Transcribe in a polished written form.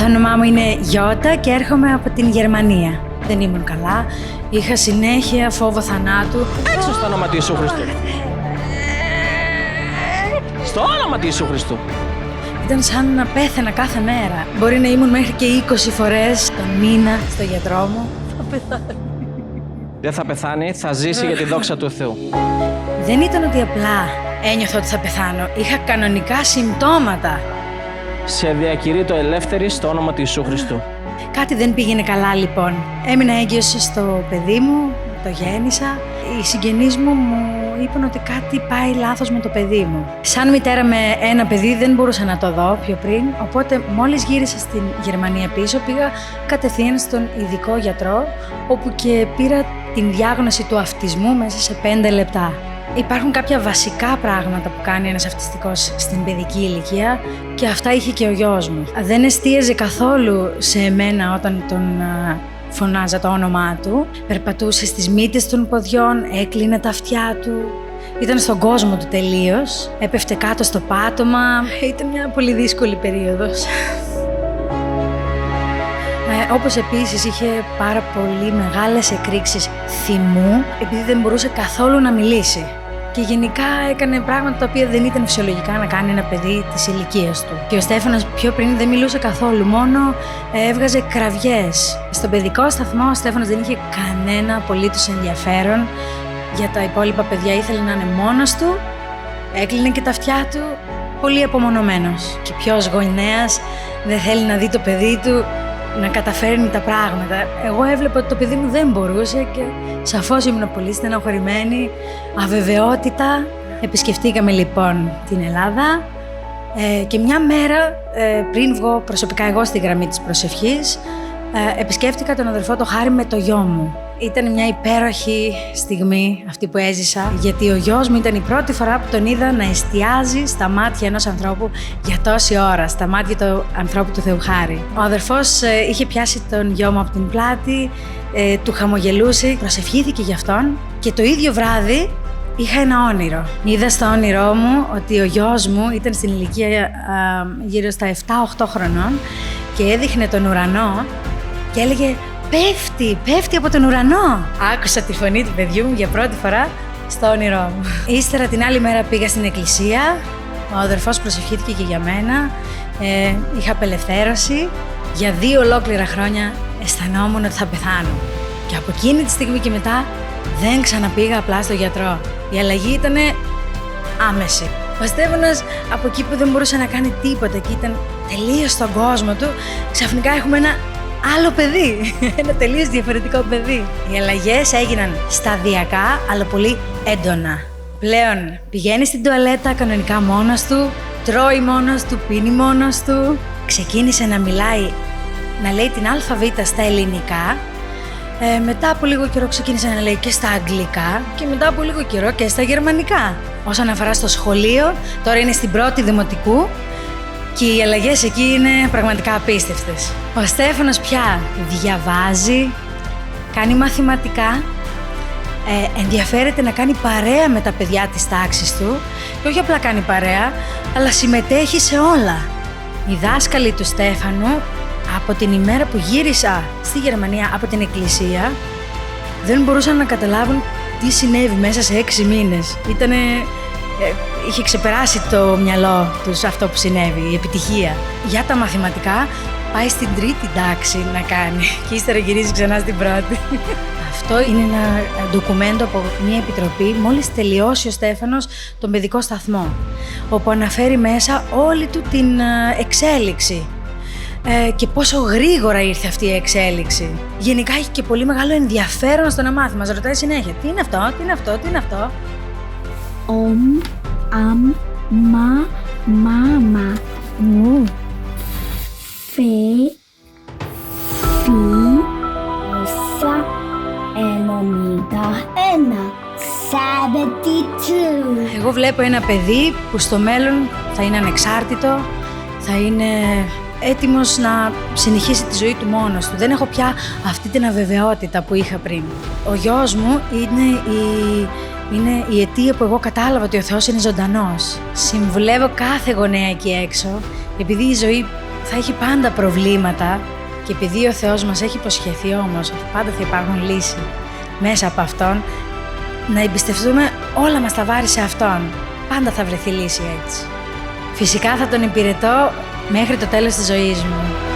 Το όνομά μου είναι Γιώτα και έρχομαι από την Γερμανία. Δεν ήμουν καλά, είχα συνέχεια φόβο θανάτου. Έξω στο όνομα του Ιησού Χριστού. Στο όνομα του Ιησού Χριστού. Ήταν σαν να πέθαινα κάθε μέρα. Μπορεί να ήμουν μέχρι και 20 φορές τον μήνα στο γιατρό μου. Θα πεθάνει. Δεν θα πεθάνει, θα ζήσει για τη δόξα του Θεού. Δεν ήταν ότι απλά ένιωθα ότι θα πεθάνω. Είχα κανονικά συμπτώματα. Σε διακηρύττω ελεύθερη στο όνομα του Ιησού Χριστού. Κάτι δεν πήγαινε καλά λοιπόν. Έμεινα έγκυος στο παιδί μου, το γέννησα. Οι συγγενείς μου είπαν ότι κάτι πάει λάθος με το παιδί μου. Σαν μητέρα με ένα παιδί δεν μπορούσα να το δω πιο πριν, οπότε μόλις γύρισα στην Γερμανία πίσω πήγα κατευθείαν στον ειδικό γιατρό, όπου και πήρα την διάγνωση του αυτισμού μέσα σε 5 λεπτά. Υπάρχουν κάποια βασικά πράγματα που κάνει ένας αυτιστικός στην παιδική ηλικία και αυτά είχε και ο γιος μου. Δεν εστίαζε καθόλου σε εμένα όταν τον φωνάζα το όνομά του. Περπατούσε στις μύτες των ποδιών, έκλεινε τα αυτιά του. Ήταν στον κόσμο του τελείως. Έπεφτε κάτω στο πάτωμα. Ήταν μια πολύ δύσκολη περίοδος. Όπως επίσης είχε πάρα πολύ μεγάλες εκρήξεις θυμού, επειδή δεν μπορούσε καθόλου να μιλήσει. Και γενικά έκανε πράγματα τα οποία δεν ήταν φυσιολογικά να κάνει ένα παιδί της ηλικίας του. Και ο Στέφανος πιο πριν δεν μιλούσε καθόλου, μόνο έβγαζε κραυγές. Στον παιδικό σταθμό ο Στέφανος δεν είχε κανένα απολύτως ενδιαφέρον για τα υπόλοιπα παιδιά, ήθελε να είναι μόνος του, έκλεινε και τα αυτιά του, πολύ απομονωμένος. Και ποιος γονέας δεν θέλει να δει το παιδί του να καταφέρνει τα πράγματα. Εγώ έβλεπα ότι το παιδί μου δεν μπορούσε και σαφώς ήμουν πολύ στενοχωρημένη, αβεβαιότητα. Επισκεφτήκαμε λοιπόν την Ελλάδα και μια μέρα πριν βγω προσωπικά εγώ στη γραμμή της προσευχής, επισκέφτηκα τον αδερφό το Χάρη με το γιο μου. Ήταν μια υπέροχη στιγμή αυτή που έζησα, γιατί ο γιος μου ήταν η πρώτη φορά που τον είδα να εστιάζει στα μάτια ενός ανθρώπου για τόση ώρα, στα μάτια του ανθρώπου του Θεού Χάρη. Ο αδερφός είχε πιάσει τον γιο μου από την πλάτη, του χαμογελούσε, προσευχήθηκε για αυτόν και το ίδιο βράδυ είχα ένα όνειρο. Είδα στο όνειρό μου ότι ο γιος μου ήταν στην ηλικία γύρω στα 7-8 χρονών και έδειχνε τον ουρανό και έλεγε «Πέφτει από τον ουρανό». Άκουσα τη φωνή του παιδιού μου για πρώτη φορά στο όνειρό μου. Ύστερα την άλλη μέρα πήγα στην εκκλησία, ο αδερφός προσευχήθηκε και για μένα, είχα απελευθέρωση. Για 2 ολόκληρα χρόνια αισθανόμουν ότι θα πεθάνω. Και από εκείνη τη στιγμή και μετά δεν ξαναπήγα απλά στο γιατρό. Η αλλαγή ήταν άμεση. Ο Στέφανος από εκεί που δεν μπορούσε να κάνει τίποτα και ήταν τελείως στον κόσμο του, ξαφνικά έχουμε ένα άλλο παιδί, ένα τελείως διαφορετικό παιδί. Οι αλλαγές έγιναν σταδιακά, αλλά πολύ έντονα. Πλέον πηγαίνει στην τουαλέτα κανονικά μόνος του, τρώει μόνος του, πίνει μόνος του. Ξεκίνησε να μιλάει, να λέει την αλφαβήτα στα ελληνικά. Μετά από λίγο καιρό ξεκίνησε να λέει και στα αγγλικά και μετά από λίγο καιρό και στα γερμανικά. Όσον αφορά στο σχολείο, τώρα είναι στην 1η δημοτικού και οι αλλαγές εκεί είναι πραγματικά απίστευτες. Ο Στέφανος πια διαβάζει, κάνει μαθηματικά, ενδιαφέρεται να κάνει παρέα με τα παιδιά της τάξης του και όχι απλά κάνει παρέα, αλλά συμμετέχει σε όλα. Οι δάσκαλοι του Στέφανου, από την ημέρα που γύρισα στη Γερμανία από την εκκλησία, δεν μπορούσαν να καταλάβουν τι συνέβη μέσα σε 6 μήνες. Είχε ξεπεράσει το μυαλό τους αυτό που συνέβη, η επιτυχία. Για τα μαθηματικά πάει στην 3η τάξη να κάνει και ύστερα γυρίζει ξανά στην 1η. Αυτό είναι ένα ντοκουμέντο από μια επιτροπή μόλις τελειώσει ο Στέφανος τον παιδικό σταθμό, όπου αναφέρει μέσα όλη του την εξέλιξη και πόσο γρήγορα ήρθε αυτή η εξέλιξη. Γενικά έχει και πολύ μεγάλο ενδιαφέρον στο να μάθει. Μας ρωτάει συνέχεια τι είναι αυτό, τι είναι αυτό, τι είναι αυτό. Μάμα μου. Φι, όσα 91. 72. Εγώ βλέπω ένα παιδί που στο μέλλον θα είναι ανεξάρτητο, θα είναι έτοιμος να συνεχίσει τη ζωή του μόνος του. Δεν έχω πια αυτή την αβεβαιότητα που είχα πριν. Ο γιος μου είναι η αιτία που εγώ κατάλαβα ότι ο Θεός είναι ζωντανός. Συμβουλεύω κάθε γονέα εκεί έξω, επειδή η ζωή θα έχει πάντα προβλήματα και επειδή ο Θεός μας έχει υποσχεθεί όμως ότι πάντα θα υπάρχουν λύσεις μέσα από Αυτόν, να εμπιστευτούμε όλα μας τα βάρη σε Αυτόν. Πάντα θα βρεθεί λύση έτσι. Φυσικά θα Τον υπηρετώ μέχρι το τέλος της ζωής μου.